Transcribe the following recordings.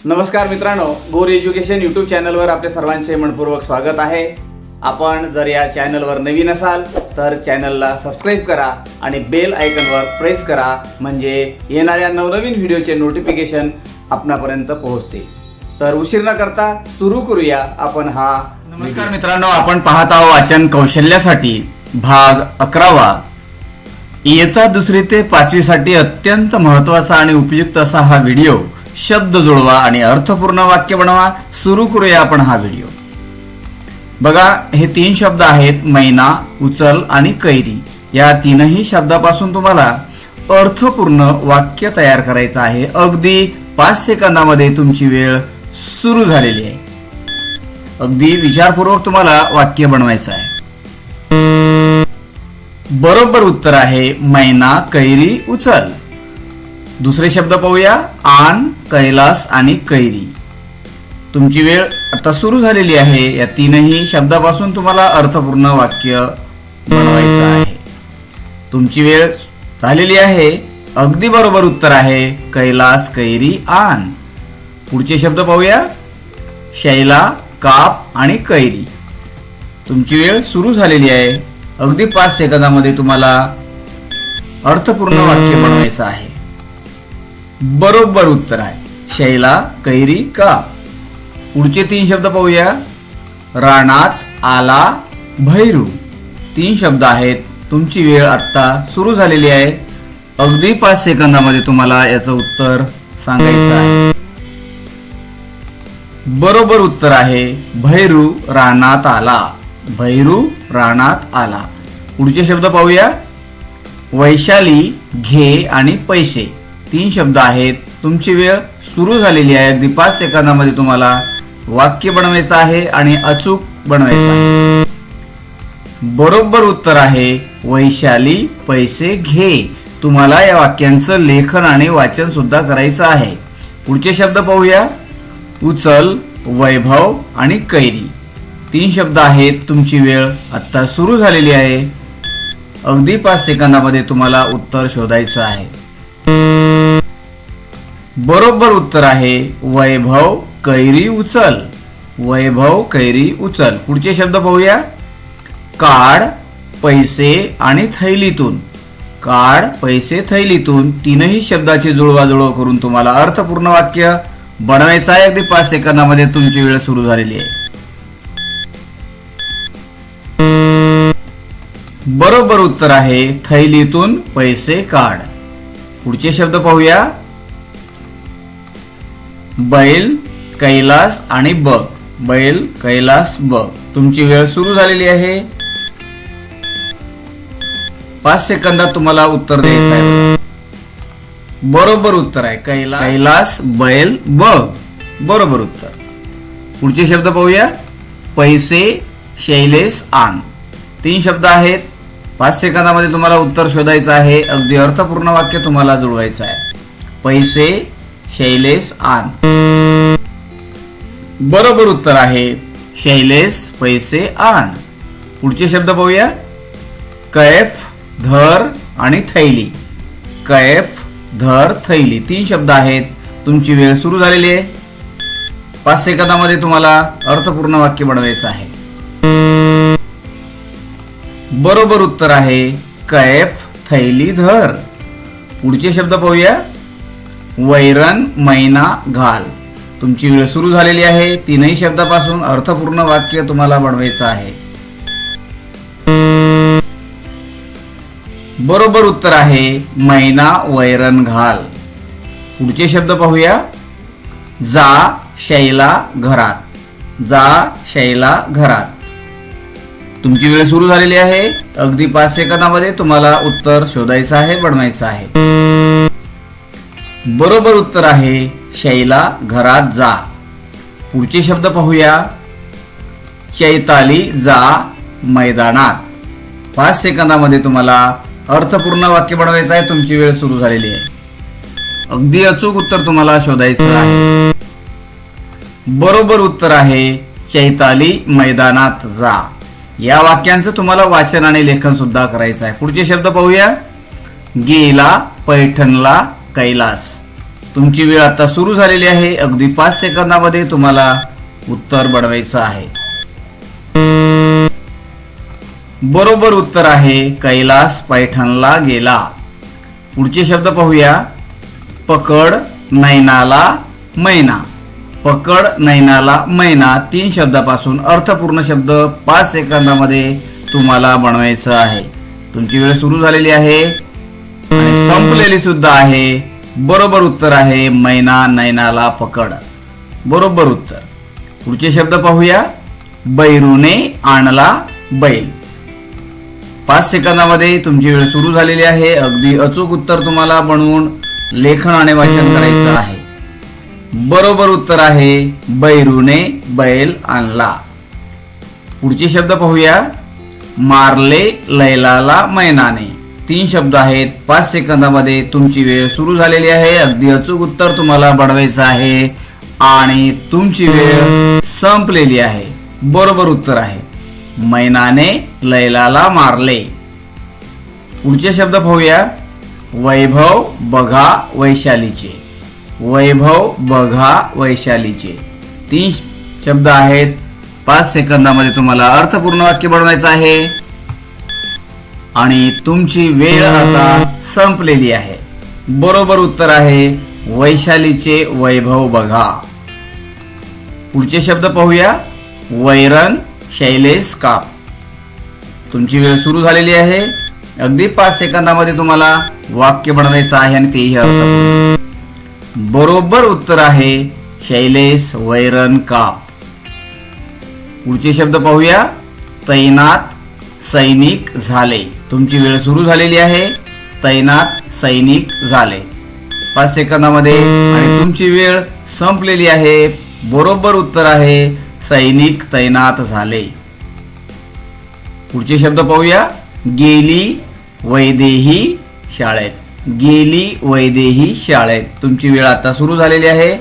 नमस्कार मित्रांनो, गोर एज्युकेशन यूट्यूब चॅनलवर आपले सर्वांचे मनपूर्वक स्वागत आहे। आपण जर या चॅनलवर नवीन असाल तर चॅनलला सबस्क्राइब करा आणि बेल आयकॉनवर प्रेस करा, म्हणजे येणाऱ्या नवनवीन व्हिडिओचे नोटिफिकेशन आपणापर्यंत पोहोचतील। तर उशीर न करता सुरू करूया आपण हा। नमस्कार मित्रांनो, आपण पाहत आहोत वाचन कौशल्यासाठी भाग 11वा। इयत्ता 2री ते 5वी साठी अत्यंत महत्त्वाचा आणि उपयुक्त असा हा व्हिडिओ। शब्द जुळवा आणि अर्थपूर्ण वाक्य बनवा। सुरू करूया आपण हा व्हिडिओ। बघा, हे 3 शब्द आहेत, मैना, उचल आणि कैरी। या तीनही शब्दापासून तुम्हाला अर्थपूर्ण वाक्य तयार करायचं आहे। अगदी 5 सेकंदामध्ये तुमची वेळ सुरू झालेली आहे। अगदी विचारपूर्वक तुम्हाला वाक्य बनवायचं आहे। बरोबर उत्तर आहे मैना, कैरी, उचल। दुसरे शब्द पाहूया, आन, कैलास आणि कैरी। तुमची वेळ आता सुरू झालेली आहे। या तीनही शब्दापासून तुम्हाला अर्थपूर्ण वाक्य बनवायचं आहे। तुमची वेळ झालेली आहे। अगदी बरोबर उत्तर आहे कैलास, कैरी, आन। पुढचे शब्द पाहूया, शैला, काप आणि कैरी। तुमची वेळ सुरू झालेली आहे। अगदी 5 सेकंदामध्ये तुम्हाला अर्थपूर्ण वाक्य बनवायचं आहे। बरोबर उत्तर आहे शैला, कैरी, काप। पुढचे 3 शब्द पाहूया, रानात, आला, भैरू। 3 शब्द आहेत। तुमची वेळ आता सुरू झालेली आहे। अगदी 5 सेकंदामध्ये तुम्हाला याचं उत्तर सांगायचं आहे। बरोबर उत्तर आहे भैरू रानात आला। भैरू रानात आला। पुढचे शब्द पाहूया, वैशाली, घे आणि पैसे। 3 शब्द आहेत। तुमची वेळ सुरू झालेली आहे। अगदी 5 सेकंदामध्ये तुम्हाला वाक्य बनवायचं आहे आणि अचूक बनवायचं आहे। बरोबर उत्तर आहे वैशाली, पैसे, घे। तुम्हाला या वाक्यांचं लेखन आणि वाचन सुद्धा करायचं आहे। पुढचे शब्द पाहूया, उचल, वैभव आणि कैरी। 3 शब्द आहेत। तुमची वेळ आता सुरू झालेली आहे। अगदी 5 सेकंदामध्ये तुम्हाला उत्तर शोधायचं आहे। बरोबर उत्तर आहे वैभव, कैरी, उचल। वैभव, कैरी, उचल। पुढचे शब्द पाहूया, काढ, पैसे आणि थैलीतून। काढ, पैसे, थैलीतून। तीनही शब्दाची जुळवाजुळव करून तुम्हाला अर्थपूर्ण वाक्य बनवायचं आहे। अगदी 5 सेकंदामध्ये तुमची वेळ सुरू झालेली आहे। बरोबर उत्तर आहे थैलीतून पैसे काढ। पुढचे शब्द पाहूया, बैल, कैलास आणि बघ। बैल, कैलास, बघ। तुमची वेळ सुरू झालेली आहे। 5 सेकंदात तुम्हाला उत्तर द्यायचं आहे। बरोबर उत्तर आहे कैलास, बैल, बघ। बरोबर उत्तर। पुढचे शब्द पाहूया, पैसे, शैलेश, आण। 3 शब्द आहेत। 5 सेकंदामध्ये तुम्हाला उत्तर शोधायचं आहे। अगदी अर्थपूर्ण वाक्य तुम्हाला जुळवायचं आहे। पैसे, शैलेश, आण। बरोबर उत्तर आहे शैलेश, पैसे, आण। पुढचे शब्द पाहूया, कैफ, धर आणि थैली। कैफ, धर, थैली। 3 शब्द आहेत। तुमची वेळ सुरू झालेली आहे। 5 सेकंदामध्ये तुम्हाला अर्थपूर्ण वाक्य बनवायचं आहे। बरोबर उत्तर आहे कैफ, थैली, धर। पुढचे शब्द पाहूया, वैरण, मैना, घाल। तुमची वेळ सुरू झालेली आहे। तीनही शब्दापासून अर्थपूर्ण वाक्य तुम्हाला बनवायचं आहे। बरोबर उत्तर आहे मैना, वैरण, घाल। पुढचे शब्द पाहूया, जा, शैला, घरात। जा, शैला, घरात। तुमची वेळ सुरू झालेली आहे। अगदी 5 सेकंदामध्ये तुम्हाला उत्तर शोधायचं आहे, बनवायचं आहे। बरोबर उत्तर आहे शैला, घरात, जा। पुढचे शब्द पाहूया, चैताली, जा, मैदानात। 5 सेकंदामध्ये तुम्हाला अर्थपूर्ण वाक्य बनवायचं आहे। तुमची वेळ सुरू झालेली आहे। अगदी अचूक उत्तर तुम्हाला शोधायचं आहे। बरोबर उत्तर आहे चैताली, मैदानात, जा। या वाक्यांचं तुम्हाला वाचन आणि लेखन सुद्धा करायचं आहे। पुढचे शब्द पाहूया, गेला, पैठणला, कैलास। तुमची वेळ आता सुरू झालेली आहे. अगदी 5 सेकंदामध्ये तुम्हाला उत्तर बनवायचं आहे. बरोबर उत्तर आहे कैलास पैठणला गेला. पुढचे शब्द पाहूया. पकड नैनाला मैना. पकड नैनाला मैना 3 शब्दापासून अर्थपूर्ण शब्द 5 सेकंदामध्ये तुम्हाला बनवायचं आहे. तुमची वेळ सुरू झालेली आहे आणि संपलेली सुद्धा आहे. बरोबर उत्तर आहे मैना नैनाला पकड. बरोबर उत्तर. पुढचे शब्द पाहूया. बैरूने आणला बैल. 5 सेकंदामध्ये तुमची वेळ सुरू झालेली आहे. अगदी अचूक उत्तर तुम्हाला बनवून लेखन आणि वाचन करायचं आहे. बरोबर उत्तर आहे बैरूने बैल आणला. पुढचे शब्द पाहूया. मारले लैलाला मैनाने. 3 शब्द आहेत. 5 सेकंदामध्ये तुमची वेळ सुरू झालेली आहे. अगदी अचूक उत्तर तुम्हाला बनवायचं आहे आणि तुमची वेळ संपलेली आहे. बरोबर उत्तर आहे मैनाने लैलाला मारले. पुढचे शब्द पाहूया. वैभव बघा वैशालीचे. वैभव बघा वैशालीचे 3 शब्द आहेत. 5 सेकंदामध्ये तुम्हाला अर्थपूर्ण वाक्य बनवायचं आहे आणि तुमची वेळ आता संपलेली आहे. बरोबर उत्तर आहे वैशालीचे वैभव बघा. पुढचे शब्द पाहूया. वैरण शैलेश काप. तुमची वेळ सुरू झालेली आहे. अगदी 5 सेकंदामध्ये तुम्हाला वाक्य बनवायचं आहे आणि तेही अर्थपूर्ण. बरोबर उत्तर आहे शैलेश वैरण काप. पुढचे शब्द पाहूया. तैनात सैनिक झाले. तुमची वेळ सुरू झालेली आहे. तैनात सैनिक झाले 5 सेकंदामध्ये आणि तुमची वेळ संपलेली आहे. बरोबर उत्तर आहे सैनिक तैनात झाले. पुढचे शब्द पाहूया. गेली वैदेही शाळेत. गेली वैदेही शाळेत. तुमची वेळ आता सुरू झालेली आहे.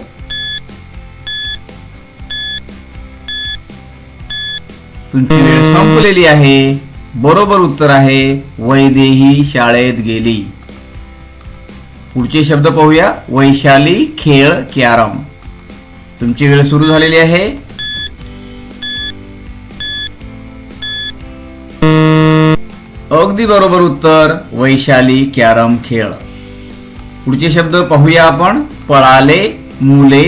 तुमची वेळ संपलेली आहे. बरोबर उत्तर आहे वैदेही शाळेत गेली. पुढचे शब्द पाहूया. वैशाली खेळ कॅरम. तुमची वेळ सुरू झालेली आहे. अगदी बरोबर उत्तर वैशाली कॅरम खेळ. पुढचे शब्द पाहूया आपण. पळाले मुले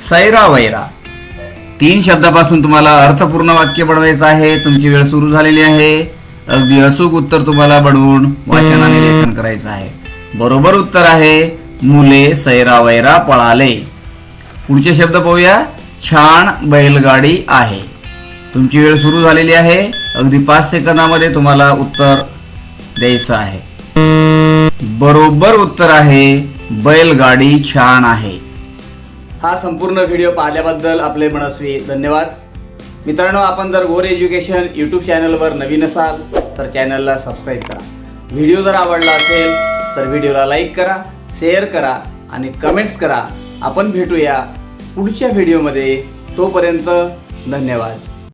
सैरा वैरा. 3 शब्दापासून तुम्हाला अर्थपूर्ण वाक्य बनवायचं आहे. तुमची वेळ सुरू झालेली आहे. अगदी अचूक उत्तर तुम्हाला बनवून वाचन आणि लेखन करायचं आहे. बरोबर उत्तर आहे मुले सैरा वैरा पळाले. पुढचे शब्द पाहूया. छान बैलगाडी आहे. तुमची वेळ सुरू झालेली आहे. अगदी 5 सेकंदामध्ये तुम्हाला उत्तर द्यायचं आहे. बरोबर उत्तर आहे बैलगाडी छान आहे. हा संपूर्ण व्हिडिओ पाहिल्याबद्दल आपले मनस्वी धन्यवाद. मित्रांनो, आपण जर गोरे एज्युकेशन यूट्यूब चॅनलवर नवीन असाल तर चॅनलला सबस्क्राईब करा. व्हिडिओ जर आवडला असेल तर व्हिडिओला लाईक करा, शेअर करा आणि कमेंट्स करा. आपण भेटूया पुढच्या व्हिडिओमध्ये. तोपर्यंत धन्यवाद.